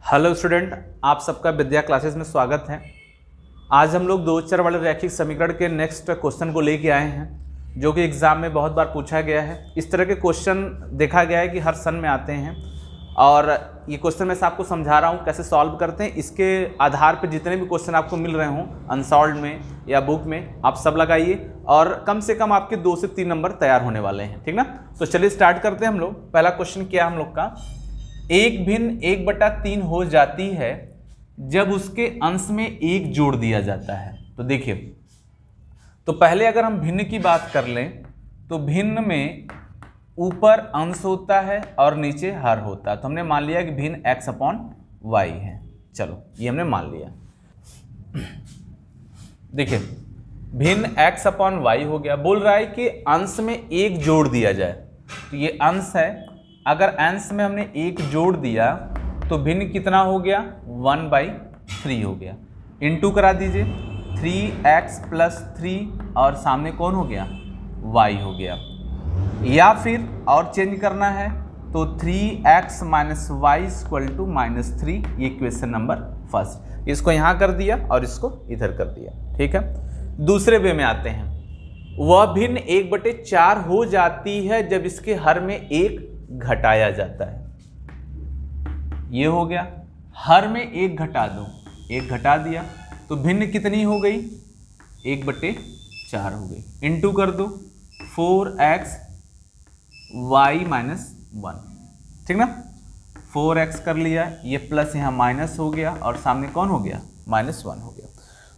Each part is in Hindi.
हेलो स्टूडेंट, आप सबका विद्या क्लासेस में स्वागत है। आज हम लोग दो चर वाले रैखिक समीकरण के नेक्स्ट क्वेश्चन को लेके आए हैं, जो कि एग्जाम में बहुत बार पूछा गया है। इस तरह के क्वेश्चन देखा गया है कि हर सन में आते हैं और ये क्वेश्चन मैं आपको समझा रहा हूँ कैसे सॉल्व करते हैं। इसके आधार पर जितने भी क्वेश्चन आपको मिल रहे हों अनसॉल्व में या बुक में, आप सब लगाइए और कम से कम आपके 2 से 3 नंबर तैयार होने वाले हैं, ठीक ना। तो चलिए स्टार्ट करते हैं हम लोग। पहला क्वेश्चन क्या हम लोग का, एक भिन्न 1/3 हो जाती है जब उसके अंश में 1 जोड़ दिया जाता है। तो देखिए, तो पहले अगर हम भिन्न की बात कर लें तो भिन्न में ऊपर अंश होता है और नीचे हर होता है। तो हमने मान लिया कि भिन्न x/y है। चलो ये हमने मान लिया। देखिए भिन्न x/y हो गया। बोल रहा है कि अंश में 1 जोड़ दिया जाए। तो ये अंश है, अगर अंश में हमने 1 जोड़ दिया तो भिन्न कितना हो गया, 1/3 हो गया। इनटू करा दीजिए, 3x + 3 और सामने कौन हो गया, y हो गया। या फिर और चेंज करना है तो 3x - y = -3। ये क्वेश्चन नंबर फर्स्ट, इसको यहाँ कर दिया और इसको इधर कर दिया, ठीक है। दूसरे वे में आते हैं, वह भिन्न 1/4 हो जाती है जब इसके हर में 1 घटाया जाता है। ये हो गया, हर में 1 घटा दो, 1 घटा दिया तो भिन्न कितनी हो गई, 1/4 हो गई। इनटू कर दो 4x y - 1, ठीक ना। 4x कर लिया, ये प्लस यहाँ माइनस हो गया और सामने कौन हो गया, -1 हो गया।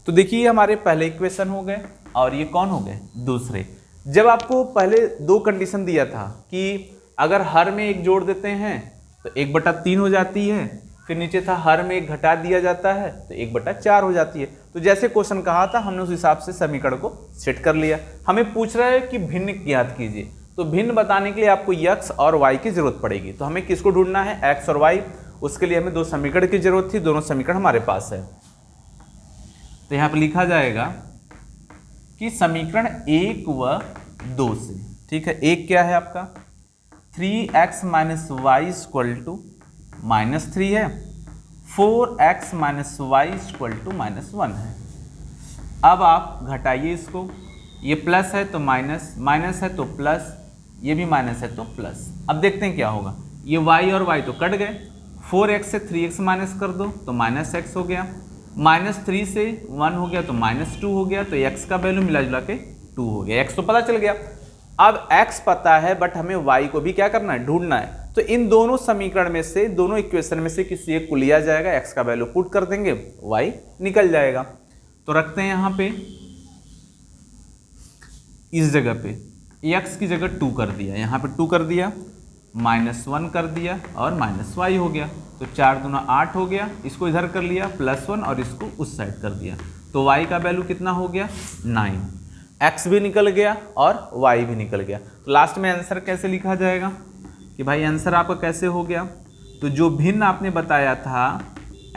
तो देखिए हमारे पहले इक्वेशन हो गए और ये कौन हो गए, दूसरे। जब आपको पहले 2 कंडीशन दिया था कि अगर हर में 1 जोड़ देते हैं तो 1/3 हो जाती है, फिर नीचे था हर में 1 घटा दिया जाता है तो 1/4 हो जाती है। तो जैसे क्वेश्चन कहा था हमने उस हिसाब से समीकरण को सेट कर लिया। हमें पूछ रहा है कि भिन्न ज्ञात कीजिए, तो भिन्न बताने के लिए आपको x और y की जरूरत पड़ेगी। तो हमें किसको ढूंढना है, x और y। उसके लिए हमें 2 समीकरण की जरूरत थी, दोनों समीकरण हमारे पास है। तो यहाँ पर लिखा जाएगा कि समीकरण 1 व 2 से, ठीक है। एक क्या है आपका, 3x - y = -3 है, 4x - y = -1 है। अब आप घटाइए इसको, ये प्लस है तो माइनस, माइनस है तो प्लस, ये भी माइनस है तो प्लस। अब देखते हैं क्या होगा, ये y और y तो कट गए, 4x से 3x माइनस कर दो तो -x हो गया, -3 से 1 हो गया तो -2 हो गया। तो x का वैल्यू मिला जुला के 2 हो गया। x तो पता चल गया। अब x पता है बट हमें y को भी क्या करना है, ढूंढना है। तो इन दोनों समीकरण में से, दोनों इक्वेशन में से किसी एक को लिया जाएगा, x का वैल्यू पुट कर देंगे, y निकल जाएगा। तो रखते हैं यहाँ पे, इस जगह पे x की जगह 2 कर दिया, यहाँ पे 2 कर दिया, -1 कर दिया और -y हो गया। तो 4 दूना 8 हो गया, इसको इधर कर लिया +1 और इसको उस साइड कर दिया। तो y का वैल्यू कितना हो गया, 9। x भी निकल गया और y भी निकल गया। तो लास्ट में आंसर कैसे लिखा जाएगा कि भाई आंसर आपका कैसे हो गया, तो जो भिन्न आपने बताया था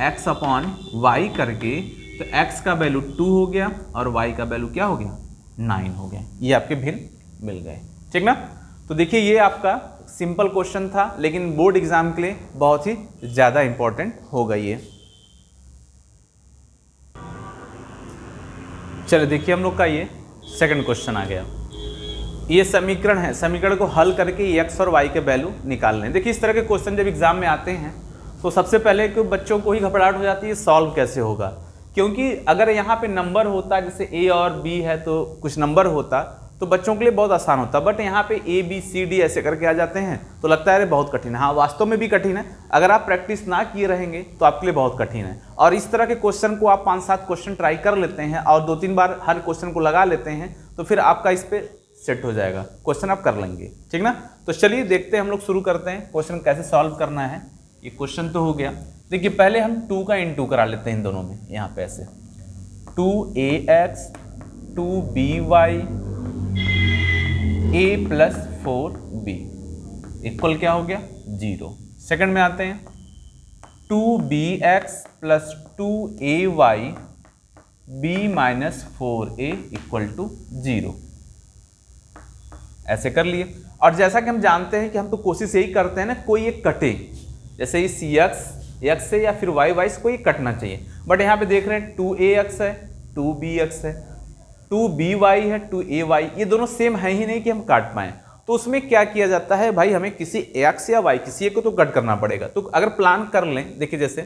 x/y करके, तो x का वैल्यू 2 हो गया और y का वैल्यू क्या हो गया, 9 हो गया। ये आपके भिन्न मिल गए, ठीक ना। तो देखिए ये आपका सिंपल क्वेश्चन था, लेकिन बोर्ड एग्जाम के लिए बहुत ही ज़्यादा इंपॉर्टेंट होगा ये। चलिए देखिए हम लोग का ये सेकंड क्वेश्चन आ गया। ये समीकरण है, समीकरण को हल करके x और y के वैल्यू निकालने। देखिए इस तरह के क्वेश्चन जब एग्जाम में आते हैं तो सबसे पहले कि बच्चों को ही घबराहट हो जाती है सॉल्व कैसे होगा, क्योंकि अगर यहाँ पे नंबर होता, जैसे a और b है तो कुछ नंबर होता तो बच्चों के लिए बहुत आसान होता, बट यहाँ पे a b c d ऐसे करके आ जाते हैं तो लगता है अरे बहुत कठिन है। हाँ वास्तव में भी कठिन है, अगर आप प्रैक्टिस ना किए रहेंगे तो आपके लिए बहुत कठिन है। और इस तरह के क्वेश्चन को आप 5-7 क्वेश्चन ट्राई कर लेते हैं और 2-3 बार हर क्वेश्चन को लगा लेते हैं तो फिर आपका इस पर सेट हो जाएगा, क्वेश्चन आप कर लेंगे, ठीक ना। तो चलिए देखते हैं, हम लोग शुरू करते हैं क्वेश्चन कैसे सॉल्व करना है। ये क्वेश्चन तो हो गया। देखिए पहले हम 2 का इनटू करा लेते हैं इन दोनों में, यहाँ पे ऐसे 2ax 2by a + 4b equal क्या हो गया, 0। सेकंड में आते हैं, 2bx + 2ay b - 4a = 0। ऐसे कर लिए। और जैसा कि हम जानते हैं कि हम तो कोशिश यही करते हैं ना, कोई एक कटे, जैसे इस x एक्स है या फिर वाई वाई को ये कटना चाहिए, बट यहाँ पे देख रहे हैं 2ax है 2bx है 2by है 2ay, ये दोनों सेम है ही नहीं कि हम काट पाएं। तो उसमें क्या किया जाता है भाई, हमें किसी x या y किसी एक को तो कट करना पड़ेगा। तो अगर प्लान कर लें, देखिए जैसे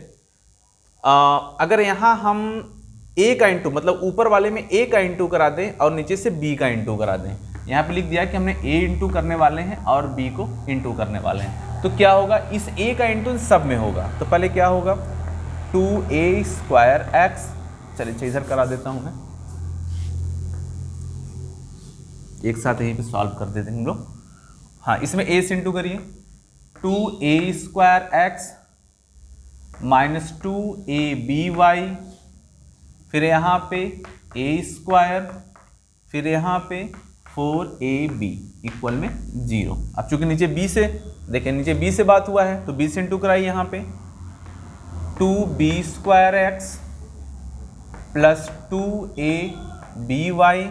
अगर यहाँ हम a का इंटू मतलब ऊपर वाले में a का इंटू करा दें और नीचे से b का इंटू करा दें, यहाँ पे लिख दिया कि हमने a इंटू करने वाले हैं और b को इंटू करने वाले हैं, तो क्या होगा, इस a का इंटू सब में होगा। तो पहले क्या होगा 2a²x, चलिए इधर करा देता हूँ मैं, एक साथ यहीं पे सॉल्व कर देते हैं हम लोग। हाँ, इसमें a से इंटू करिए 2a² माइनस 2aby, फिर यहाँ पे a², फिर यहाँ पे 4ab इक्वल में 0। अब चूंकि नीचे b से देखिए, नीचे b से बात हुआ है तो b से इंटू कराइए, यहाँ पे 2b² plus 2aby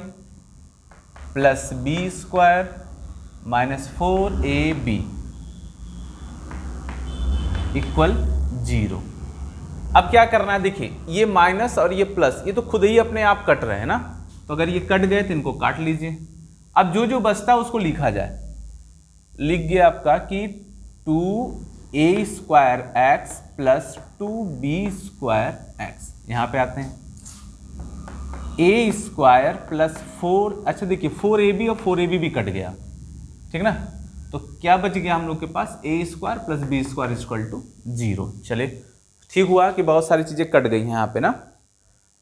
plus b² minus 4ab equal 0। अब क्या करना है, देखिए ये माइनस और ये प्लस, ये तो खुद ही अपने आप कट रहे हैं ना, तो अगर ये कट गए तो इनको काट लीजिए। अब जो जो बचता है उसको लिखा जाए, लिख गया आपका कि 2a² प्लस 2b²x, यहाँ पे आते हैं a² प्लस 4, अच्छा देखिए 4ab और 4ab भी कट गया, ठीक ना, तो क्या बच गया हम लोग के पास a² plus b² equal to 0। चलिए ठीक हुआ कि बहुत सारी चीजें कट गई हैं यहाँ पे ना।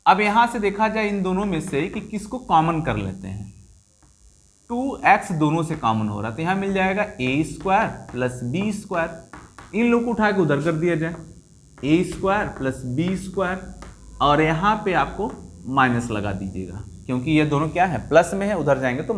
अब यहाँ से देखा जाए इन दोनों में से कि किसको कॉमन कर लेते हैं, 2x दोनों से कॉमन हो रहा है, तो यहाँ मिल जाएगा a² प्लस b², इन लोग को उठा के उधर कर दिया जाए a² प्लस b², और यहाँ पे आपको माइनस लगा दीजिएगा क्योंकि ये दोनों क्या है, प्लस में है, उधर जाएंगे तो